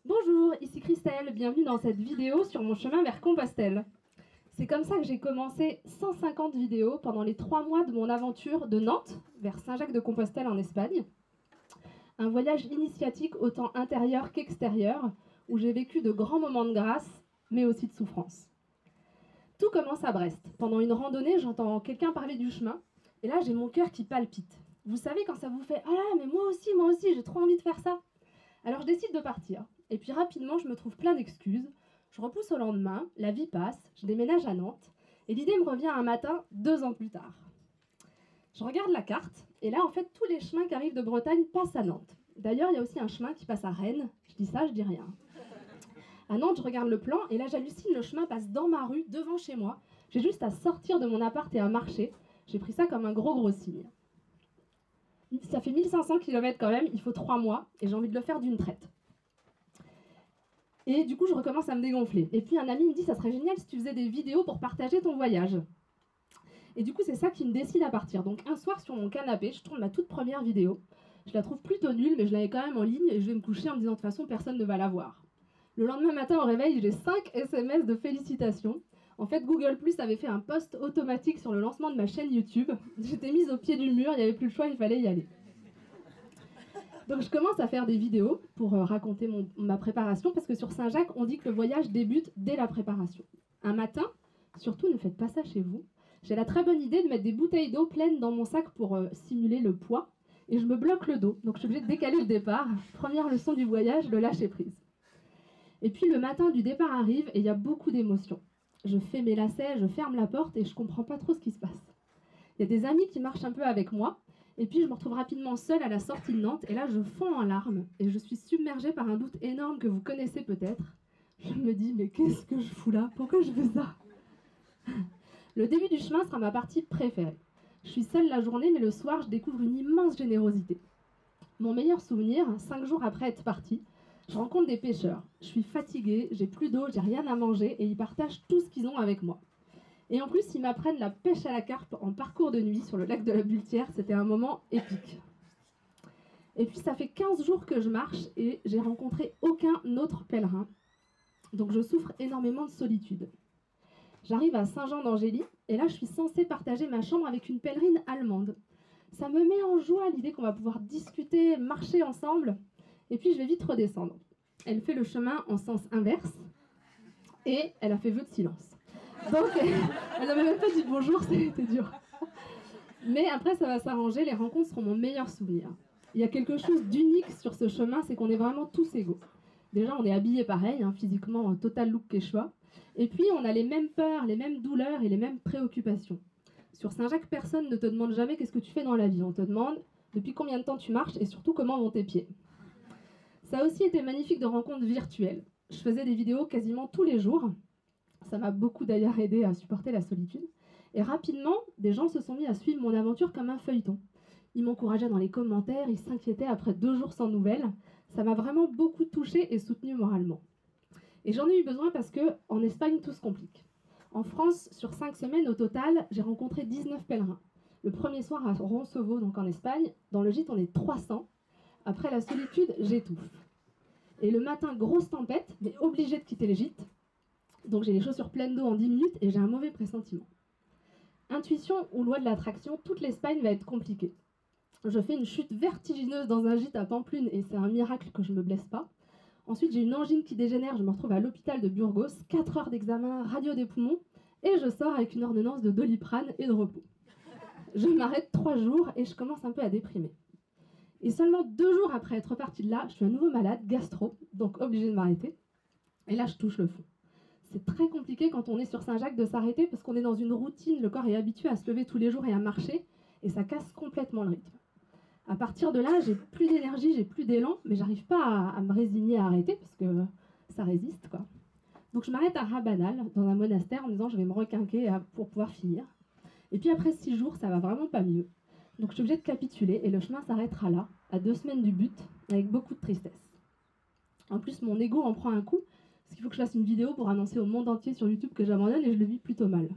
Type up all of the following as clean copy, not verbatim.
Bonjour, ici Christelle, bienvenue dans cette vidéo sur mon chemin vers Compostelle. C'est comme ça que j'ai commencé 150 vidéos pendant les 3 mois de mon aventure de Nantes vers Saint-Jacques-de-Compostelle en Espagne. Un voyage initiatique autant intérieur qu'extérieur, où j'ai vécu de grands moments de grâce, mais aussi de souffrance. Tout commence à Brest. Pendant une randonnée, j'entends quelqu'un parler du chemin, et là j'ai mon cœur qui palpite. Vous savez quand ça vous fait « Ah mais moi aussi, j'ai trop envie de faire ça !» Alors je décide de partir. Et puis rapidement, je me trouve plein d'excuses. Je repousse au lendemain, la vie passe, je déménage à Nantes, et l'idée me revient un matin, 2 ans plus tard. Je regarde la carte, et là, en fait, tous les chemins qui arrivent de Bretagne passent à Nantes. D'ailleurs, il y a aussi un chemin qui passe à Rennes. Je dis ça, je dis rien. À Nantes, je regarde le plan, et là, j'hallucine, le chemin passe dans ma rue, devant chez moi. J'ai juste à sortir de mon appart et à marcher. J'ai pris ça comme un gros signe. Ça fait 1500 km quand même, il faut 3 mois, et j'ai envie de le faire d'une traite. Et du coup, je recommence à me dégonfler. Et puis un ami me dit, ça serait génial si tu faisais des vidéos pour partager ton voyage. Et du coup, c'est ça qui me décide à partir. Donc un soir, sur mon canapé, je tourne ma toute première vidéo. Je la trouve plutôt nulle, mais je l'avais quand même en ligne, et je vais me coucher en me disant, de toute façon, personne ne va la voir. Le lendemain matin, au réveil, j'ai 5 SMS de félicitations. En fait, Google Plus avait fait un post automatique sur le lancement de ma chaîne YouTube. J'étais mise au pied du mur, il n'y avait plus le choix, il fallait y aller. Donc je commence à faire des vidéos pour raconter ma préparation, parce que sur Saint-Jacques, on dit que le voyage débute dès la préparation. Un matin, surtout ne faites pas ça chez vous, j'ai la très bonne idée de mettre des bouteilles d'eau pleines dans mon sac pour simuler le poids, et je me bloque le dos, donc je suis obligée de décaler le départ. Première leçon du voyage, le lâcher prise. Et puis le matin du départ arrive, et il y a beaucoup d'émotions. Je fais mes lacets, je ferme la porte, et je comprends pas trop ce qui se passe. Il y a des amis qui marchent un peu avec moi, et puis je me retrouve rapidement seule à la sortie de Nantes, et là je fonds en larmes, et je suis submergée par un doute énorme que vous connaissez peut-être. Je me dis, mais qu'est-ce que je fous là? Pourquoi je fais ça? Le début du chemin sera ma partie préférée. Je suis seule la journée, mais le soir je découvre une immense générosité. Mon meilleur souvenir, 5 jours après être partie, je rencontre des pêcheurs. Je suis fatiguée, j'ai plus d'eau, j'ai rien à manger, et ils partagent tout ce qu'ils ont avec moi. Et en plus, ils m'apprennent la pêche à la carpe en parcours de nuit sur le lac de la Bultière. C'était un moment épique. Et puis, ça fait 15 jours que je marche et j'ai rencontré aucun autre pèlerin. Donc, je souffre énormément de solitude. J'arrive à Saint-Jean-d'Angély et là, je suis censée partager ma chambre avec une pèlerine allemande. Ça me met en joie l'idée qu'on va pouvoir discuter, marcher ensemble. Et puis, je vais vite redescendre. Elle fait le chemin en sens inverse et elle a fait vœu de silence. Donc, elle n'avait même pas dit bonjour, c'était dur. Mais après, ça va s'arranger, les rencontres seront mon meilleur souvenir. Il y a quelque chose d'unique sur ce chemin, c'est qu'on est vraiment tous égaux. Déjà, on est habillés pareil, physiquement, en total look quechua. Et puis, on a les mêmes peurs, les mêmes douleurs et les mêmes préoccupations. Sur Saint-Jacques, personne ne te demande jamais qu'est-ce que tu fais dans la vie. On te demande depuis combien de temps tu marches et surtout comment vont tes pieds. Ça a aussi été magnifique de rencontres virtuelles. Je faisais des vidéos quasiment tous les jours. Ça m'a beaucoup d'ailleurs aidé à supporter la solitude. Et rapidement, des gens se sont mis à suivre mon aventure comme un feuilleton. Ils m'encourageaient dans les commentaires, ils s'inquiétaient après 2 jours sans nouvelles. Ça m'a vraiment beaucoup touchée et soutenue moralement. Et j'en ai eu besoin parce que en Espagne, tout se complique. En France, sur 5 semaines au total, j'ai rencontré 19 pèlerins. Le premier soir à Roncevaux, donc en Espagne, dans le gîte, on est 300. Après la solitude, j'étouffe. Et le matin, grosse tempête, mais obligée de quitter le gîte. Donc j'ai les chaussures pleines d'eau en 10 minutes et j'ai un mauvais pressentiment. Intuition ou loi de l'attraction, toute l'Espagne va être compliquée. Je fais une chute vertigineuse dans un gîte à Pampelune et c'est un miracle que je ne me blesse pas. Ensuite j'ai une angine qui dégénère, je me retrouve à l'hôpital de Burgos, 4 heures d'examen, radio des poumons, et je sors avec une ordonnance de Doliprane et de repos. Je m'arrête 3 jours et je commence un peu à déprimer. Et seulement 2 jours après être partie de là, je suis à nouveau malade, gastro, donc obligée de m'arrêter. Et là je touche le fond. C'est très compliqué quand on est sur Saint-Jacques de s'arrêter parce qu'on est dans une routine, le corps est habitué à se lever tous les jours et à marcher, et ça casse complètement le rythme. À partir de là, j'ai plus d'énergie, j'ai plus d'élan, mais j'arrive pas à me résigner à arrêter parce que ça résiste, quoi. Donc je m'arrête à Rabanal, dans un monastère, en me disant je vais me requinquer pour pouvoir finir. Et puis après 6 jours, ça va vraiment pas mieux. Donc je suis obligée de capituler et le chemin s'arrêtera là, à 2 semaines du but, avec beaucoup de tristesse. En plus, mon ego en prend un coup, parce qu'il faut que je fasse une vidéo pour annoncer au monde entier sur YouTube que j'abandonne et je le vis plutôt mal.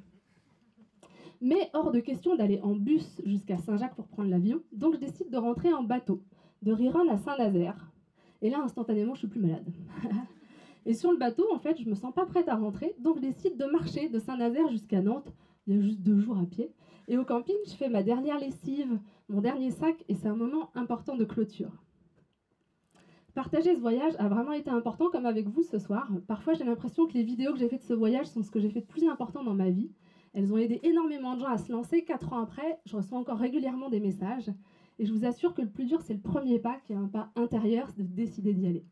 Mais hors de question d'aller en bus jusqu'à Saint-Jacques pour prendre l'avion, donc je décide de rentrer en bateau, de Riron à Saint-Nazaire. Et là, instantanément, je suis plus malade. Et sur le bateau, en fait, je me sens pas prête à rentrer, donc je décide de marcher de Saint-Nazaire jusqu'à Nantes. Il y a juste 2 jours à pied. Et au camping, je fais ma dernière lessive, mon dernier sac, et c'est un moment important de clôture. Partager ce voyage a vraiment été important, comme avec vous ce soir. Parfois, j'ai l'impression que les vidéos que j'ai faites de ce voyage sont ce que j'ai fait de plus important dans ma vie. Elles ont aidé énormément de gens à se lancer. 4 ans après, je reçois encore régulièrement des messages. Et je vous assure que le plus dur, c'est le premier pas, qui est un pas intérieur, c'est de décider d'y aller.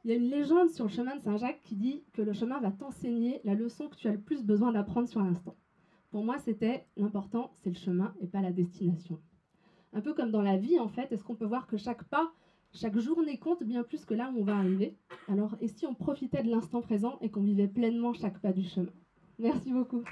Il y a une légende sur le chemin de Saint-Jacques qui dit que le chemin va t'enseigner la leçon que tu as le plus besoin d'apprendre sur l'instant. Pour moi, c'était l'important, c'est le chemin et pas la destination. Un peu comme dans la vie, en fait, est-ce qu'on peut voir que chaque pas, chaque journée compte bien plus que là où on va arriver? Alors, et si on profitait de l'instant présent et qu'on vivait pleinement chaque pas du chemin? Merci beaucoup.